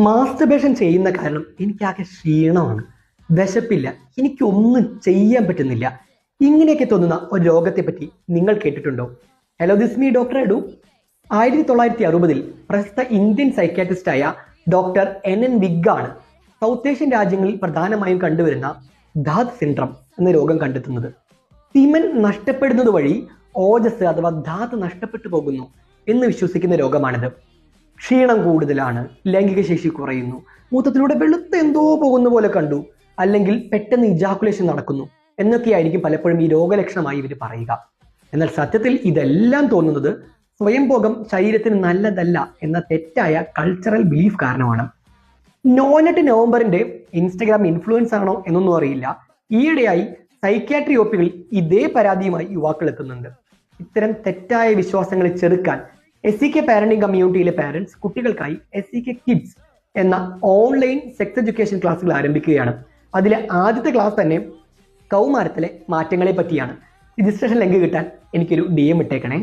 Masturbation ചെയ്യുന്ന കാരണം എനിക്കാകെ ക്ഷീണമാണ്, വിശപ്പില്ല, എനിക്കൊന്നും ചെയ്യാൻ പറ്റുന്നില്ല. ഇങ്ങനെയൊക്കെ തോന്നുന്ന ഒരു രോഗത്തെ പറ്റി നിങ്ങൾ കേട്ടിട്ടുണ്ടോ? Hello, this me doctor Edu. 1960 പ്രശസ്ത ഇന്ത്യൻ സൈക്യാട്രിസ്റ്റായ ഡോക്ടർ NN വിഗ് ആണ് സൗത്ത് ഏഷ്യൻ രാജ്യങ്ങളിൽ പ്രധാനമായും കണ്ടുവരുന്ന ധാത് സിൻഡ്രം എന്ന രോഗം കണ്ടെത്തുന്നത്. സിമൻ നഷ്ടപ്പെടുന്നത് വഴി ഓജസ് അഥവാ ധാത് നഷ്ടപ്പെട്ടു പോകുന്നു എന്ന് വിശ്വസിക്കുന്ന രോഗമാണിത്. ക്ഷീണം കൂടുതലാണ്, ലൈംഗിക ശേഷി കുറയുന്നു, മൂത്രത്തിലൂടെ വെളുത്ത എന്തോ പോകുന്ന പോലെ കണ്ടു, അല്ലെങ്കിൽ പെട്ടെന്ന് ഇജാക്കുലേഷൻ നടക്കുന്നു എന്നൊക്കെയായിരിക്കും പലപ്പോഴും ഈ രോഗലക്ഷണമായി ഇവർ പറയുക. എന്നാൽ സത്യത്തിൽ ഇതെല്ലാം തോന്നുന്നത് സ്വയംഭോഗം ശരീരത്തിന് നല്ലതല്ല എന്ന തെറ്റായ കൾച്ചറൽ ബിലീഫ് കാരണമാണ്. നോനറ്റ് നവംബറിന്റെ ഇൻസ്റ്റഗ്രാം ഇൻഫ്ലുവൻസ് ആണോ എന്നൊന്നും അറിയില്ല, ഈയിടെയായി സൈക്യാട്രി ഒപ്പികളിൽ ഇതേ പരാതിയുമായി യുവാക്കൾ എത്തുന്നുണ്ട്. ഇത്തരം തെറ്റായ വിശ്വാസങ്ങളെ ചെറുക്കാൻ SEK പാരന്റിംഗ് കമ്മ്യൂണിറ്റിയിലെ പാരന്റ്സ് കുട്ടികൾക്കായി SEK കിഡ്സ് എന്ന ഓൺലൈൻ സെക്സ് എഡ്യൂക്കേഷൻ ക്ലാസ്സുകൾ ആരംഭിക്കുകയാണ്. അതിലെ ആദ്യത്തെ ക്ലാസ് തന്നെ കൗമാരത്തിലെ മാറ്റങ്ങളെ പറ്റിയാണ്. രജിസ്ട്രേഷൻ ലിങ്ക് കിട്ടാൻ എനിക്കൊരു DM ഇട്ടേക്കണേ.